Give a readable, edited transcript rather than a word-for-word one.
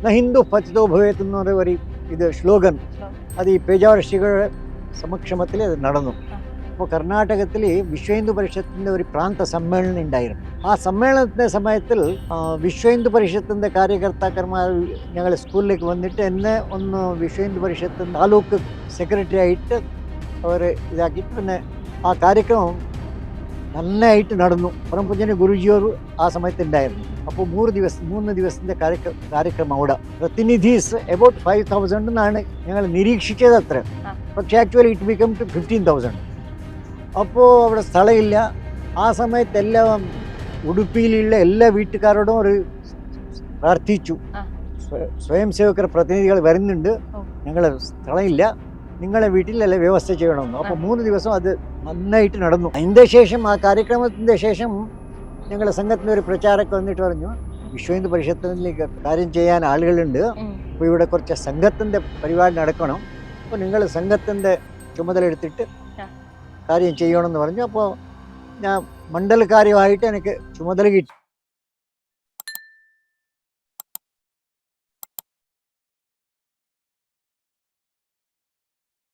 ന ഹിന്ദു പതിതോ ഭവേത് എന്ന് പറയുന്ന ഒരു ഇത് സ്ലോഗൻ അത് ഈ പേജാവർ ഋഷികളുടെ സമക്ഷമത്തിൽ അത് നടന്നു. അപ്പോൾ കർണാടകത്തിൽ വിശ്വ ഹിന്ദു പരിഷത്തിൻ്റെ ഒരു പ്രാന്ത സമ്മേളനം ഉണ്ടായിരുന്നു. ആ സമ്മേളനത്തിൻ്റെ സമയത്തിൽ വിശ്വ ഹിന്ദു പരിഷത്തിൻ്റെ കാര്യകർത്താക്കന്മാർ ഞങ്ങൾ സ്കൂളിലേക്ക് വന്നിട്ട് എന്നെ ഒന്ന് വിശ്വ ഹിന്ദു പരിഷത്തിൻ്റെ താലൂക്ക് സെക്രട്ടറി ആയിട്ട് അവർ ഇതാക്കിയിട്ട് പിന്നെ ആ കാര്യക്രമം നന്നായിട്ട് നടന്നു. പരമപൂജ്യന് ഗുരുജിയോർ ആ സമയത്ത് ഉണ്ടായിരുന്നു. അപ്പോൾ 3 ദിവസത്തിൻ്റെ കാര്യക്രമം അവിടെ പ്രതിനിധീസ് എബൌട്ട് 5,000 എന്നാണ് ഞങ്ങൾ നിരീക്ഷിച്ചത് അത്ര. പക്ഷേ ആക്ച്വലി ഇറ്റ് ബിക്കം ടു 15,000. അപ്പോൾ അവിടെ സ്ഥലമില്ല. ആ സമയത്ത് എല്ലാം ഉടുപ്പിയിലുള്ള എല്ലാ വീട്ടുകാരോടും ഒരു പ്രാർത്ഥിച്ചു, സ്വയം സേവകർ പ്രതിനിധികൾ വരുന്നുണ്ട്, ഞങ്ങൾ സ്ഥലമില്ല, നിങ്ങളെ വീട്ടിലല്ല വ്യവസ്ഥ ചെയ്യണമെന്ന്. അപ്പോൾ 3 ദിവസം അത് നന്നായിട്ട് നടന്നു. അതിൻ്റെ ശേഷം ആ കാര്യക്രമത്തിൻ്റെ ശേഷം ഞങ്ങളുടെ സംഘത്തിൻ്റെ ഒരു പ്രചാരക്ക് വന്നിട്ട് പറഞ്ഞു, വിശ്വ ഹിന്ദു പരിഷത്തിലേക്ക് കാര്യം ചെയ്യാൻ ആളുകളുണ്ട്, അപ്പോൾ ഇവിടെ കുറച്ച് സംഘത്തിൻ്റെ പരിപാടി നടക്കണം, അപ്പോൾ നിങ്ങൾ സംഘത്തിൻ്റെ ചുമതല എടുത്തിട്ട് കാര്യം ചെയ്യണമെന്ന് പറഞ്ഞു. അപ്പോൾ ഞാൻ മണ്ഡല കാര്യമായിട്ട് എനിക്ക് ചുമതല കിട്ടി.